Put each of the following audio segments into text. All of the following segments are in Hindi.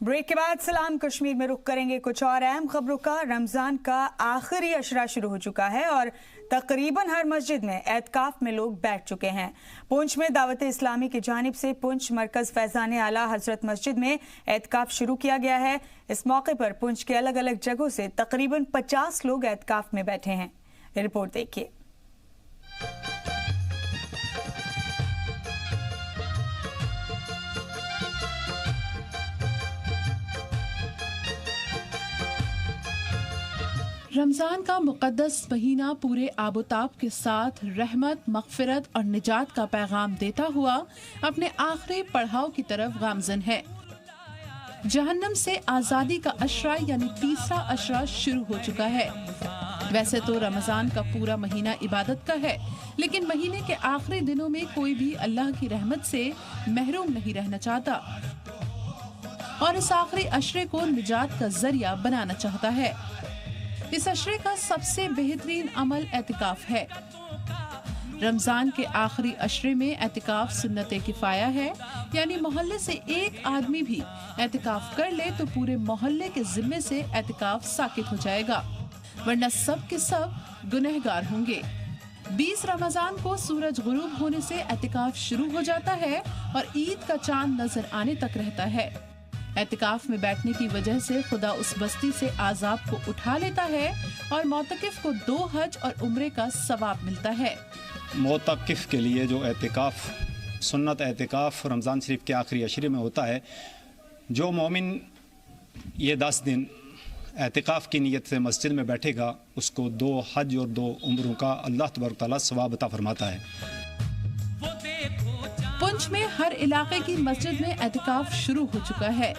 ब्रेक के बाद सलाम कश्मीर में रुख करेंगे कुछ और अहम खबरों का। रमजान का आखिरी अशरा शुरू हो चुका है और तकरीबन हर मस्जिद में एतकाफ में लोग बैठ चुके हैं। पुंछ में दावत इस्लामी की जानिब से पुंछ मरकज फैजान आला हजरत मस्जिद में एतकाफ शुरू किया गया है। इस मौके पर पुंछ के अलग अलग जगहों से तकरीबन 50 लोग एतकाफ में बैठे हैं। रिपोर्ट देखिए। रमज़ान का मुक़द्दस महीना पूरे आबोताब के साथ रहमत, मग़फ़िरत और निजात का पैगाम देता हुआ अपने आखिरी पड़ाव की तरफ गामज़न है। जहन्नम से आज़ादी का अशरा यानी तीसरा अशरा शुरू हो चुका है। वैसे तो रमज़ान का पूरा महीना इबादत का है, लेकिन महीने के आखिरी दिनों में कोई भी अल्लाह की रहमत से महरूम नहीं रहना चाहता और इस आखिरी अशरे को निजात का जरिया बनाना चाहता है। इस अशरे का सबसे बेहतरीन अमल एतिकाफ है। रमजान के आखिरी अशरे में एतिकाफ सुन्नत किफाया है, यानी मोहल्ले से एक आदमी भी एतिकाफ कर ले तो पूरे मोहल्ले के जिम्मे से एतिकाफ साकित हो जाएगा, वरना सब के सब गुनहगार होंगे। 20 रमजान को सूरज गुरूब होने से एतिकाफ शुरू हो जाता है और ईद का चांद नजर आने तक रहता है। एतिकाफ में बैठने की वजह से खुदा उस बस्ती से आजाब को उठा लेता है और मोतकिफ को 2 हज और उम्रे का सवाब मिलता है। मोतकिफ के लिए जो एतिकाफ सुन्नत एतिकाफ रमज़ान शरीफ के आखिरी अशरे में होता है, जो मोमिन ये 10 दिन एतिकाफ की नीयत से मस्जिद में बैठेगा उसको 2 हज और 2 उम्रों का अल्लाह तबारक तआला सवाब अता फरमाता है। पुंछ में हर इलाके की मस्जिद में एतिकाफ शुरू हो चुका है।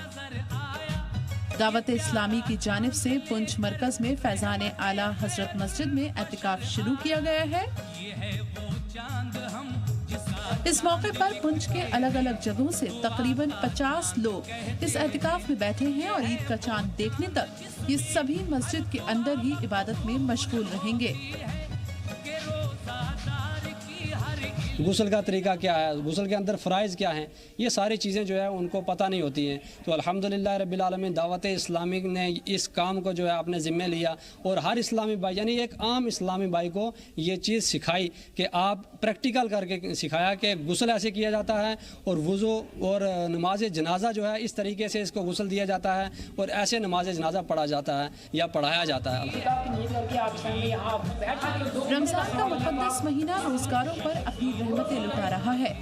दावत इस्लामी की जानिब से पुंछ मरकज में फैजान आला हजरत मस्जिद में एतिकाफ शुरू किया गया है। इस मौके पर पुंछ के अलग अलग जगहों से तकरीबन 50 लोग इस एतिकाफ में बैठे हैं और ईद का चांद देखने तक ये सभी मस्जिद के अंदर ही इबादत में मशगूल रहेंगे। गुस्ल का तरीका क्या है, गुस्ल के अंदर फ़राइज़ क्या हैं, ये सारी चीज़ें जो है उनको पता नहीं होती हैं। तो अल्हम्दुलिल्लाह रब्बिल आलमीन दावत इस्लामी ने इस काम को जो है अपने ज़िम्मे लिया और हर इस्लामी भाई यानी एक आम इस्लामी भाई को ये चीज़ सिखाई कि आप प्रैक्टिकल करके सिखाया कि गुस्ल ऐसे किया जाता है और वुज़ू और नमाज जनाजा जो है इस तरीके से इसको गुस्ल दिया जाता है और ऐसे नमाज जनाजा पढ़ा जाता है या पढ़ाया जाता है। रमज़ान का मुक़द्दस महीना रोज़गारों पर अपनी रहमतें लुटा रहा है।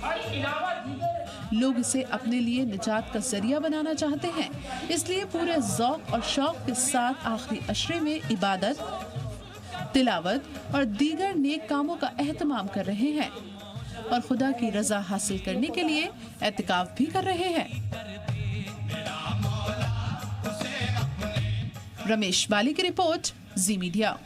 लोग इसे अपने लिए निजात का जरिया बनाना चाहते हैं, इसलिए पूरे ज़ौक़ और शौक़ के साथ आखिरी अशरे में इबादत, तिलावत और दीगर नेक कामों का एहतमाम कर रहे हैं और खुदा की रज़ा हासिल करने के लिए एतिकाफ भी कर रहे हैं। रमेश बाली की रिपोर्ट, जी मीडिया।